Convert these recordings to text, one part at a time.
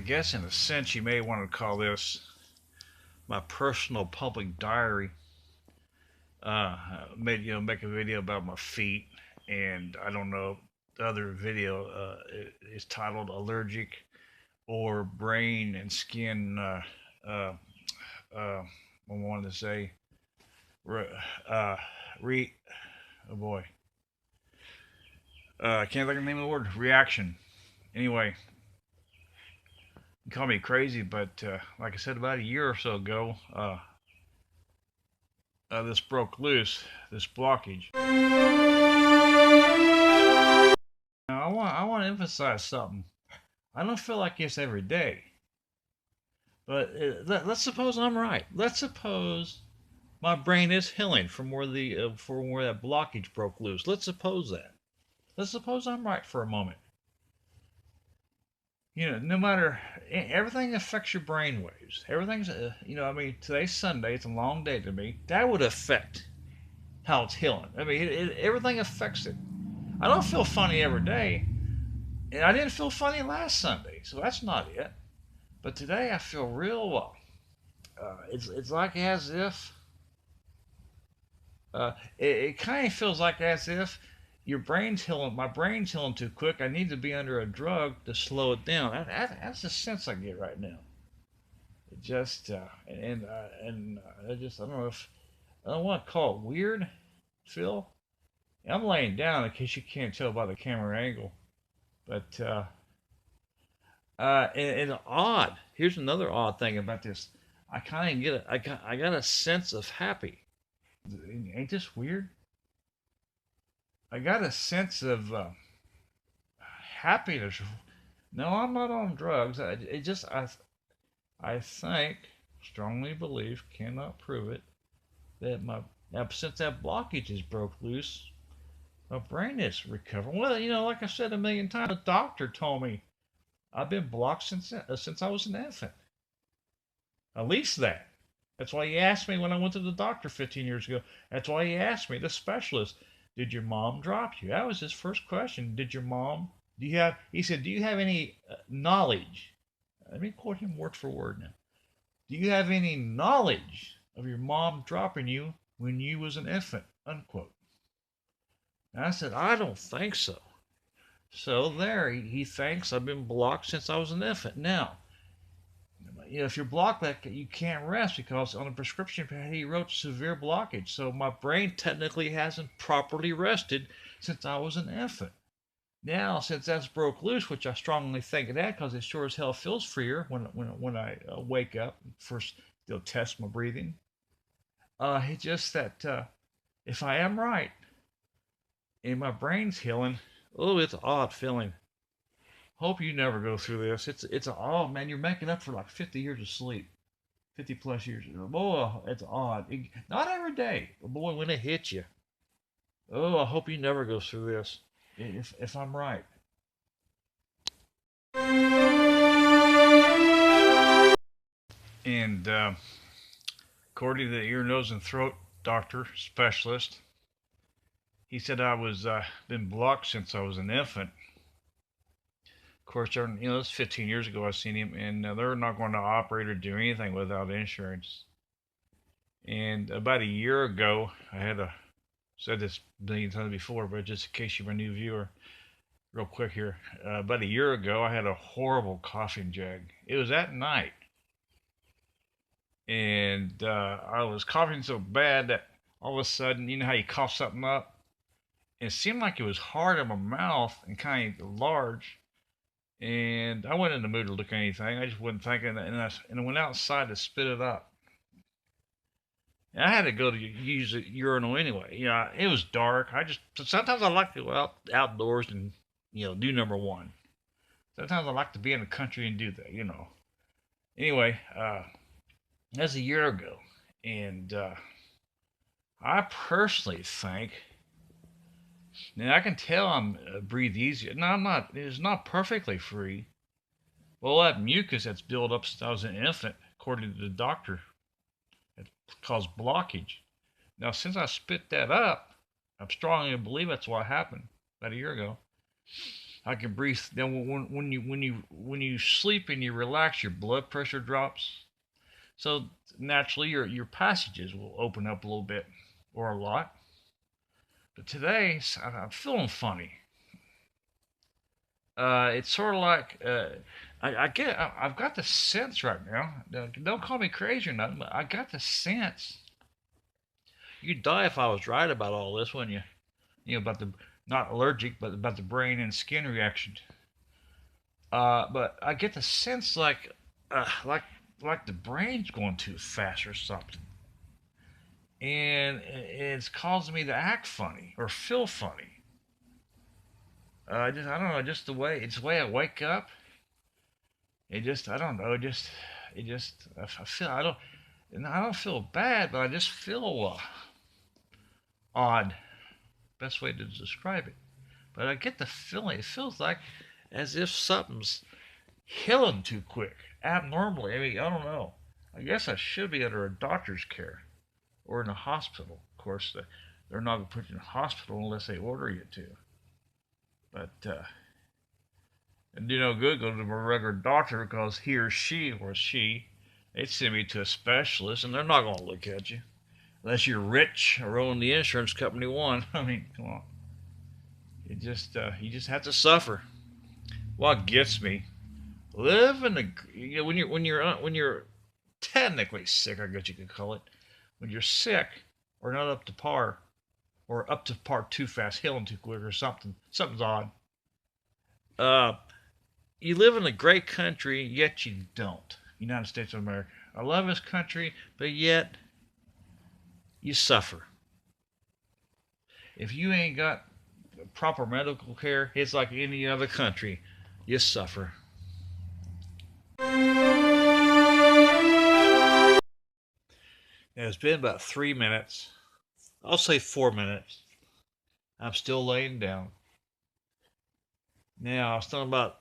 guess in a sense you may want to call this my personal public diary. Make a video about my feet, and I don't know. The other video is titled "Allergic or Brain and Skin." Uh, I wanted to say, re, uh, re, oh boy, I can't think of the name of the word. Reaction. Anyway, you call me crazy, but like I said, about a year or so ago, this broke loose, this blockage. Now, I want to emphasize something. I don't feel like this every day, but let's suppose I'm right. Let's suppose my brain is healing from where that blockage broke loose. Let's suppose that. Let's suppose I'm right for a moment. No matter everything affects your brain waves. Everything's I mean, today's Sunday. It's a long day to me. That would affect how it's healing. I mean, everything affects it. I don't feel funny every day, and I didn't feel funny last Sunday, so that's not it. But today I feel real well. It's like as if it kind of feels like as if your brain's healing. My brain's healing too quick. I need to be under a drug to slow it down. That's the sense I get right now. It just I don't know if I don't want to call it weird, Phil. I'm laying down in case you can't tell by the camera angle, but and odd. Here's another odd thing about this. I kind of get it. I got a sense of happy. Ain't this weird? I got a sense of happiness. No, I'm not on drugs. I think, strongly believe, cannot prove it, that since that blockage is broke loose, my brain is recovering. Well, like I said a million times, the doctor told me I've been blocked since I was an infant. At least that. That's why he asked me when I went to the doctor 15 years ago. That's why he asked me, the specialist, did your mom drop you? That was his first question. Did your mom, do you have, he said, do you have any knowledge? Let me quote him word for word now. Do you have any knowledge of your mom dropping you when you was an infant? Unquote. And I said, I don't think so. So there, he thinks I've been blocked since I was an infant. Now, if you're blocked, that you can't rest because on the prescription pad he wrote severe blockage. So my brain technically hasn't properly rested since I was an infant. Now, since that's broke loose, which I strongly think of that because it sure as hell feels freer when I wake up. First, they'll test my breathing. It's just that if I am right and my brain's healing, oh, it's an odd feeling. Hope you never go through this. Oh man, you're making up for like 50 years of sleep, 50 plus years. Boy, it's odd. Not every day, but boy, when it hits you, oh, I hope you never go through this. If I'm right. And according to the ear, nose, and throat doctor specialist, he said I was been blocked since I was an infant. Of course, it's 15 years ago I seen him, and they're not going to operate or do anything without insurance. And about a year ago, said this a million times before, but just in case you're a new viewer, real quick here. About a year ago, I had a horrible coughing jag. It was at night, and I was coughing so bad that all of a sudden, you know how you cough something up? It seemed like it was hard in my mouth and kind of large. And I wasn't in the mood to look at anything. I just wasn't thinking, and I went outside to spit it up. And I had to go to use a urinal anyway. It was dark. Sometimes I like to go outdoors and do number one. Sometimes I like to be in the country and do that. Anyway, that's a year ago, and I personally think. Now I can tell I'm breathe easier. No, I'm not. It's not perfectly free. Well, that mucus that's built up since I was an infant, according to the doctor, it caused blockage. Now, since I spit that up, I strongly believe that's what happened about a year ago. I can breathe. Then when you sleep and you relax, your blood pressure drops. So naturally, your passages will open up a little bit or a lot. But today, I'm feeling funny. It's sort of like I've got the sense right now. Don't call me crazy or nothing, but I got the sense. You'd die if I was right about all this, wouldn't you? You know about the not allergic, but about the brain and skin reaction. But I get the sense uh, like like the brain's going too fast or something, and it's causing me to act funny or feel funny. I don't know, just the way I wake up. It just I don't know, it just I feel I don't feel bad, but I just feel odd. Best way to describe it. But I get the feeling. It feels like as if something's healing too quick, abnormally. I mean, I don't know. I guess I should be under a doctor's care or in a hospital. Of course, they're not going to put you in a hospital unless they order you to. But and you know, good go to a regular doctor because he or she, they'd send me to a specialist, and they're not going to look at you unless you're rich or own the insurance company one. I mean, come on. You just have to suffer. What gets me, live in the you know, when you're technically sick, I guess you could call it. When you're sick or not up to par, or up to par too fast, healing too quick, or something's odd. Uh, you live in a great country, yet you don't. United States of America. I love this country, but yet you suffer. If you ain't got proper medical care, it's like any other country. You suffer. Now, it's been about 3 minutes. I'll say 4 minutes. I'm still laying down. Now, I was talking about.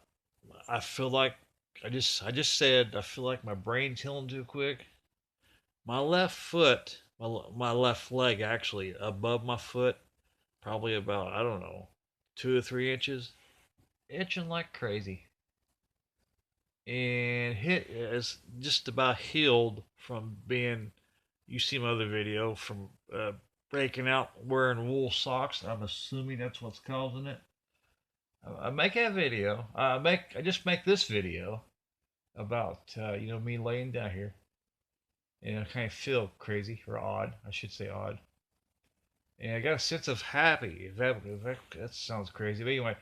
I feel like I just said I feel like my brain's healing too quick. My left foot, my left leg actually above my foot, probably about I don't know, 2 or 3 inches, itching like crazy, and hit is just about healed from being. You see my other video from breaking out wearing wool socks. I'm assuming that's what's causing it. I make that video. I just make this video about me laying down here and I kind of feel crazy or odd. I should say odd. And I got a sense of happy. That sounds crazy, but anyway,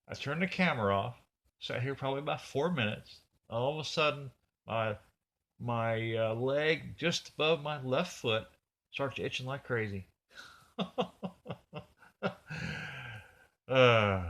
I turned the camera off. Sat here probably about 4 minutes. All of a sudden, my leg just above my left foot starts itching like crazy. uh,